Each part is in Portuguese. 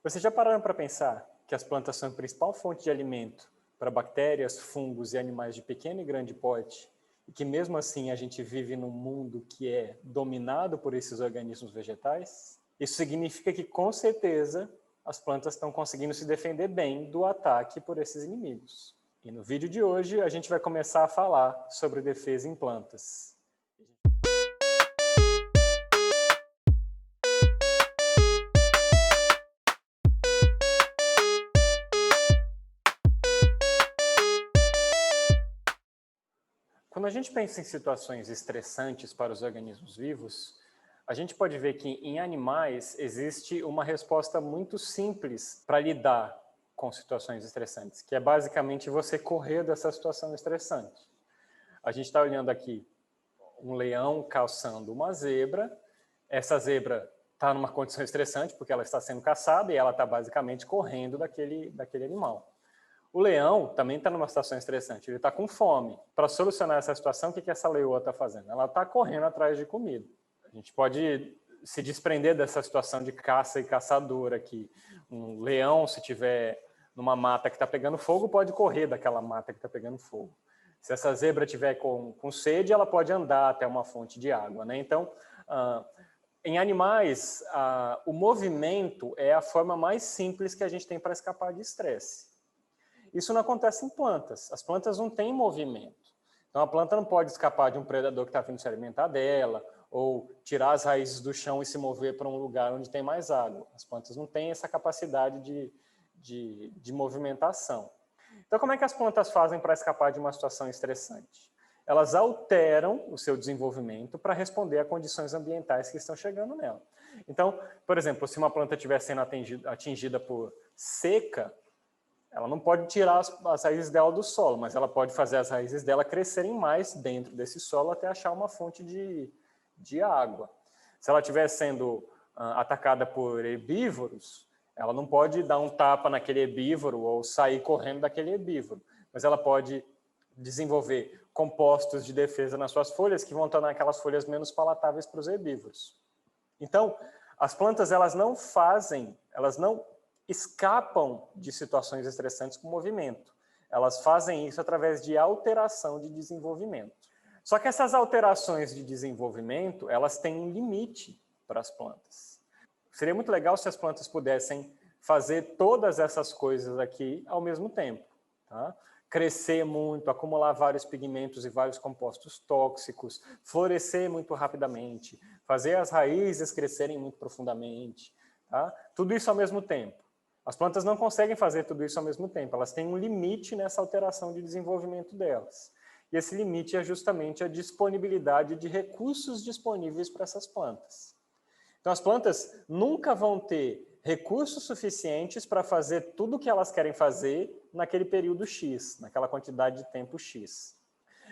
Vocês já pararam para pensar que as plantas são a principal fonte de alimento para bactérias, fungos e animais de pequeno e grande porte, e que mesmo assim a gente vive num mundo que é dominado por esses organismos vegetais? Isso significa que, com certeza, as plantas estão conseguindo se defender bem do ataque por esses inimigos. E no vídeo de hoje a gente vai começar a falar sobre defesa em plantas. Quando a gente pensa em situações estressantes para os organismos vivos, a gente pode ver que em animais existe uma resposta muito simples para lidar com situações estressantes, que é basicamente você correr dessa situação estressante. A gente está olhando aqui um leão caçando uma zebra, essa zebra está numa condição estressante porque ela está sendo caçada e ela está basicamente correndo daquele animal. O leão também está numa situação estressante, ele está com fome. Para solucionar essa situação, o que essa leoa está fazendo? Ela está correndo atrás de comida. A gente pode se desprender dessa situação de caça e caçador aqui. Um leão, se tiver numa mata que está pegando fogo, pode correr daquela mata que está pegando fogo. Se essa zebra tiver com sede, ela pode andar até uma fonte de água, né? Então, em animais, o movimento é a forma mais simples que a gente tem para escapar de estresse. Isso não acontece em plantas. As plantas não têm movimento. Então, a planta não pode escapar de um predador que está vindo se alimentar dela, ou tirar as raízes do chão e se mover para um lugar onde tem mais água. As plantas não têm essa capacidade de movimentação. Então, como é que as plantas fazem para escapar de uma situação estressante? Elas alteram o seu desenvolvimento para responder a condições ambientais que estão chegando nela. Então, por exemplo, se uma planta estiver sendo atingida por seca, ela não pode tirar as raízes dela do solo, mas ela pode fazer as raízes dela crescerem mais dentro desse solo até achar uma fonte de água. Se ela estiver sendo atacada por herbívoros, ela não pode dar um tapa naquele herbívoro ou sair correndo daquele herbívoro, mas ela pode desenvolver compostos de defesa nas suas folhas que vão tornar aquelas folhas menos palatáveis para os herbívoros. Então, as plantas elas não escapam de situações estressantes com movimento. Elas fazem isso através de alteração de desenvolvimento. Só que essas alterações de desenvolvimento, elas têm um limite para as plantas. Seria muito legal se as plantas pudessem fazer todas essas coisas aqui ao mesmo tempo. Tá? Crescer muito, acumular vários pigmentos e vários compostos tóxicos, florescer muito rapidamente, fazer as raízes crescerem muito profundamente. Tá? Tudo isso ao mesmo tempo. As plantas não conseguem fazer tudo isso ao mesmo tempo, elas têm um limite nessa alteração de desenvolvimento delas. E esse limite é justamente a disponibilidade de recursos disponíveis para essas plantas. Então, as plantas nunca vão ter recursos suficientes para fazer tudo o que elas querem fazer naquele período X, naquela quantidade de tempo X.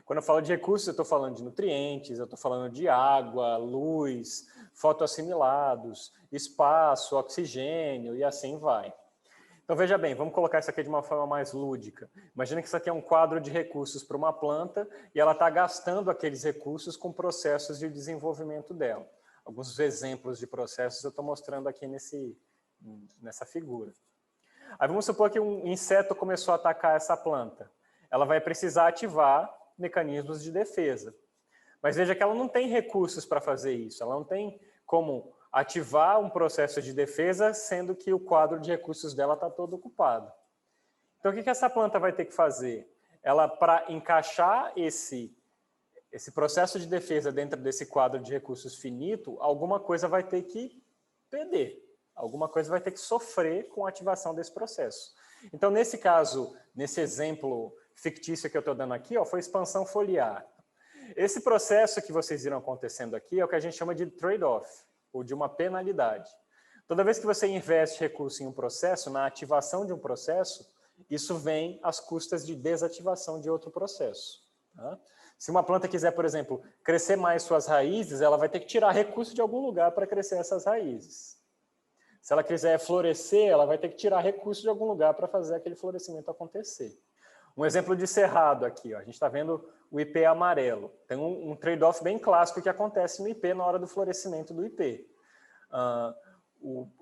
Quando eu falo de recursos, eu estou falando de nutrientes, eu estou falando de água, luz, fotoassimilados, espaço, oxigênio e assim vai. Então, veja bem, vamos colocar isso aqui de uma forma mais lúdica. Imagina que isso aqui é um quadro de recursos para uma planta e ela está gastando aqueles recursos com processos de desenvolvimento dela. Alguns exemplos de processos eu estou mostrando aqui nessa figura. Aí vamos supor que um inseto começou a atacar essa planta. Ela vai precisar ativar mecanismos de defesa. Mas veja que ela não tem recursos para fazer isso, ela não tem como ativar um processo de defesa, sendo que o quadro de recursos dela está todo ocupado. Então, o que essa planta vai ter que fazer? Ela, para encaixar esse processo de defesa dentro desse quadro de recursos finito, alguma coisa vai ter que perder, alguma coisa vai ter que sofrer com a ativação desse processo. Então, nesse caso, nesse exemplo fictício que eu estou dando aqui, foi expansão foliar. Esse processo que vocês viram acontecendo aqui é o que a gente chama de trade-off, ou de uma penalidade. Toda vez que você investe recurso em um processo, na ativação de um processo, isso vem às custas de desativação de outro processo. Tá? Se uma planta quiser, por exemplo, crescer mais suas raízes, ela vai ter que tirar recurso de algum lugar para crescer essas raízes. Se ela quiser florescer, ela vai ter que tirar recurso de algum lugar para fazer aquele florescimento acontecer. Um exemplo de cerrado aqui, ó. A gente está vendo o ipê amarelo. Tem um trade-off bem clássico que acontece no ipê na hora do florescimento do ipê.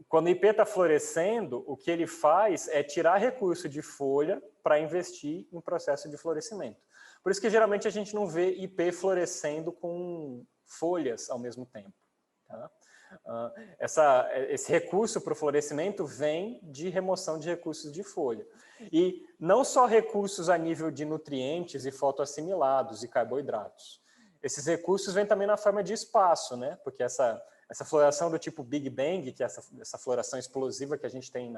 Quando o IP está florescendo, o que ele faz é tirar recurso de folha para investir em processo de florescimento. Por isso que geralmente a gente não vê IP florescendo com folhas ao mesmo tempo. Tá? Esse recurso para o florescimento vem de remoção de recursos de folha. E não só recursos a nível de nutrientes e fotoassimilados e carboidratos. Esses recursos vêm também na forma de espaço, né? Porque essa floração do tipo Big Bang, que é essa floração explosiva que a gente tem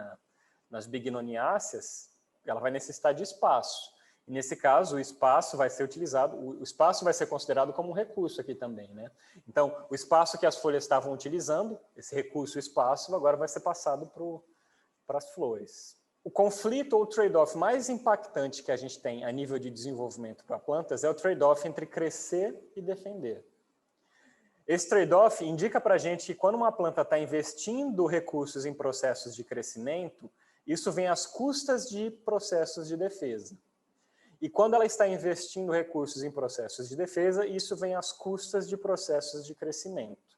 nas bignoniáceas, ela vai necessitar de espaço. E nesse caso, o espaço vai ser utilizado, o espaço vai ser considerado como um recurso aqui também, né? Então, o espaço que as folhas estavam utilizando, esse recurso, o espaço, agora vai ser passado para as flores. O conflito ou trade-off mais impactante que a gente tem a nível de desenvolvimento para plantas é o trade-off entre crescer e defender. Esse trade-off indica para a gente que quando uma planta está investindo recursos em processos de crescimento, isso vem às custas de processos de defesa. E quando ela está investindo recursos em processos de defesa, isso vem às custas de processos de crescimento.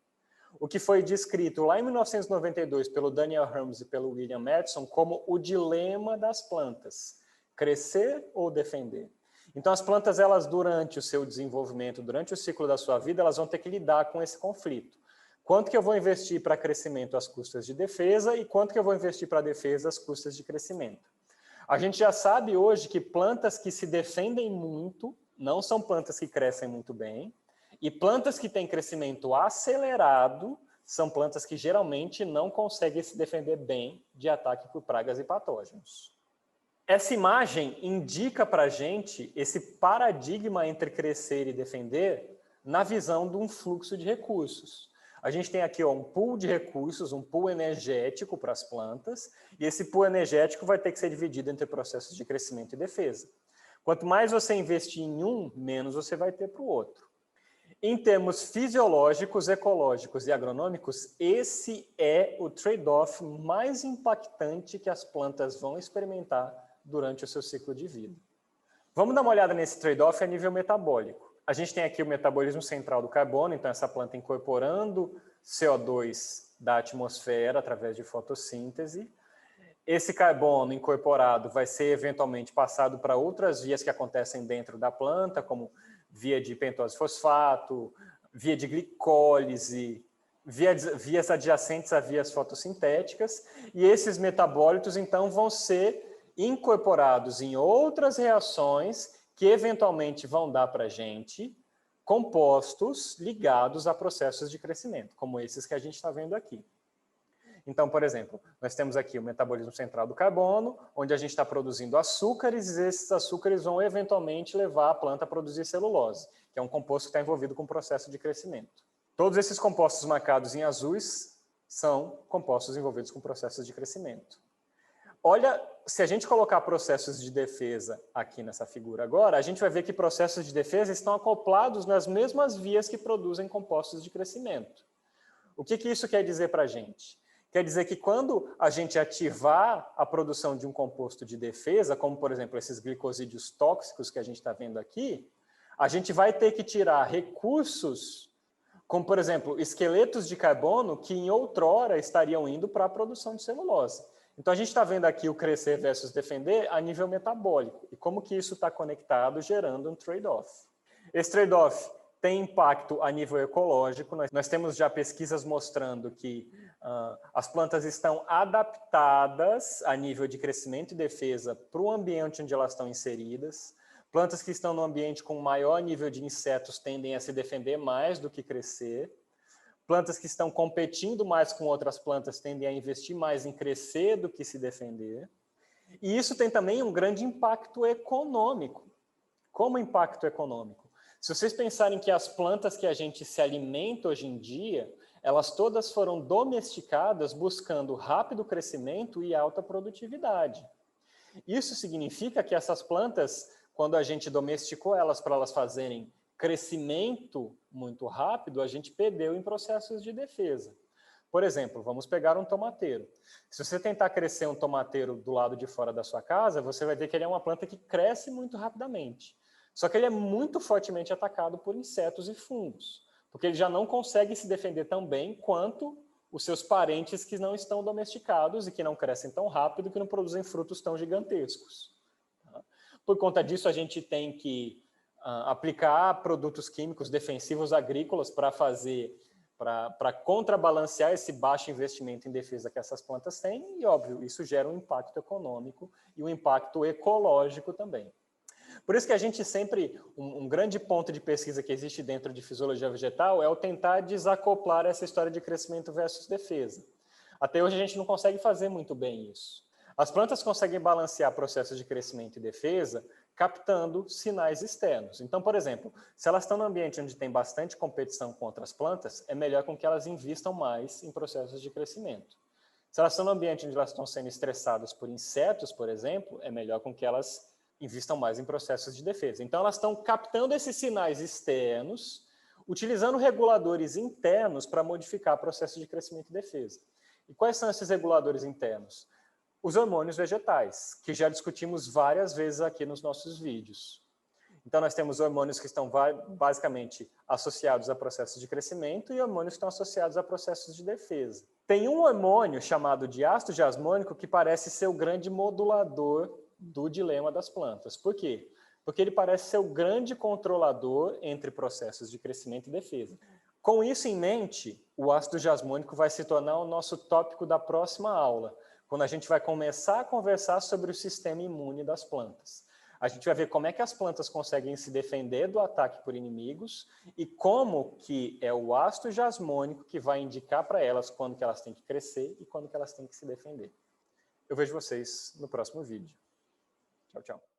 O que foi descrito lá em 1992 pelo Daniel Hermes e pelo William Madison como o dilema das plantas, crescer ou defender. Então as plantas, elas durante o seu desenvolvimento, durante o ciclo da sua vida, elas vão ter que lidar com esse conflito. Quanto que eu vou investir para crescimento às custas de defesa e quanto que eu vou investir para defesa às custas de crescimento? A gente já sabe hoje que plantas que se defendem muito não são plantas que crescem muito bem, e plantas que têm crescimento acelerado são plantas que geralmente não conseguem se defender bem de ataque por pragas e patógenos. Essa imagem indica para a gente esse paradigma entre crescer e defender na visão de um fluxo de recursos. A gente tem aqui um pool de recursos, um pool energético para as plantas, e esse pool energético vai ter que ser dividido entre processos de crescimento e defesa. Quanto mais você investir em um, menos você vai ter para o outro. Em termos fisiológicos, ecológicos e agronômicos, esse é o trade-off mais impactante que as plantas vão experimentar durante o seu ciclo de vida. Vamos dar uma olhada nesse trade-off a nível metabólico. A gente tem aqui o metabolismo central do carbono, então essa planta incorporando CO2 da atmosfera através de fotossíntese. Esse carbono incorporado vai ser eventualmente passado para outras vias que acontecem dentro da planta, como via de pentose fosfato, via de glicólise, vias adjacentes a vias fotossintéticas, e esses metabólitos então vão ser incorporados em outras reações que eventualmente vão dar para a gente compostos ligados a processos de crescimento, como esses que a gente está vendo aqui. Então, por exemplo, nós temos aqui o metabolismo central do carbono, onde a gente está produzindo açúcares, e esses açúcares vão eventualmente levar a planta a produzir celulose, que é um composto que está envolvido com o processo de crescimento. Todos esses compostos marcados em azuis são compostos envolvidos com processos de crescimento. Olha, se a gente colocar processos de defesa aqui nessa figura agora, a gente vai ver que processos de defesa estão acoplados nas mesmas vias que produzem compostos de crescimento. O que isso quer dizer para a gente? Quer dizer que quando a gente ativar a produção de um composto de defesa, como por exemplo esses glicosídeos tóxicos que a gente está vendo aqui, a gente vai ter que tirar recursos, como por exemplo esqueletos de carbono que em outrora estariam indo para a produção de celulose. Então a gente está vendo aqui o crescer versus defender a nível metabólico e como que isso está conectado gerando um trade-off. Esse trade-off tem impacto a nível ecológico. Nós temos já pesquisas mostrando que as plantas estão adaptadas a nível de crescimento e defesa para o ambiente onde elas estão inseridas. Plantas que estão no ambiente com maior nível de insetos tendem a se defender mais do que crescer. Plantas que estão competindo mais com outras plantas tendem a investir mais em crescer do que se defender. E isso tem também um grande impacto econômico. Como impacto econômico? Se vocês pensarem que as plantas que a gente se alimenta hoje em dia, elas todas foram domesticadas buscando rápido crescimento e alta produtividade. Isso significa que essas plantas, quando a gente domesticou elas para elas fazerem crescimento muito rápido, a gente perdeu em processos de defesa. Por exemplo, vamos pegar um tomateiro. Se você tentar crescer um tomateiro do lado de fora da sua casa, você vai ver que ele é uma planta que cresce muito rapidamente. Só que ele é muito fortemente atacado por insetos e fungos, porque ele já não consegue se defender tão bem quanto os seus parentes que não estão domesticados e que não crescem tão rápido, que não produzem frutos tão gigantescos. Por conta disso, a gente tem que aplicar produtos químicos defensivos agrícolas para contrabalancear esse baixo investimento em defesa que essas plantas têm, e, óbvio, isso gera um impacto econômico e um impacto ecológico também. Por isso que a gente sempre, um grande ponto de pesquisa que existe dentro de fisiologia vegetal é o tentar desacoplar essa história de crescimento versus defesa. Até hoje a gente não consegue fazer muito bem isso. As plantas conseguem balancear processos de crescimento e defesa captando sinais externos. Então, por exemplo, se elas estão num ambiente onde tem bastante competição com outras plantas, é melhor com que elas invistam mais em processos de crescimento. Se elas estão num ambiente onde elas estão sendo estressadas por insetos, por exemplo, é melhor com que elas invistam mais em processos de defesa. Então, elas estão captando esses sinais externos, utilizando reguladores internos para modificar processos de crescimento e defesa. E quais são esses reguladores internos? Os hormônios vegetais, que já discutimos várias vezes aqui nos nossos vídeos. Então, nós temos hormônios que estão basicamente associados a processos de crescimento e hormônios que estão associados a processos de defesa. Tem um hormônio chamado de ácido jasmônico que parece ser o grande modulador do dilema das plantas. Por quê? Porque ele parece ser o grande controlador entre processos de crescimento e defesa. Com isso em mente, o ácido jasmônico vai se tornar o nosso tópico da próxima aula, quando a gente vai começar a conversar sobre o sistema imune das plantas. A gente vai ver como é que as plantas conseguem se defender do ataque por inimigos e como que é o ácido jasmônico que vai indicar para elas quando que elas têm que crescer e quando que elas têm que se defender. Eu vejo vocês no próximo vídeo. Tchau, tchau.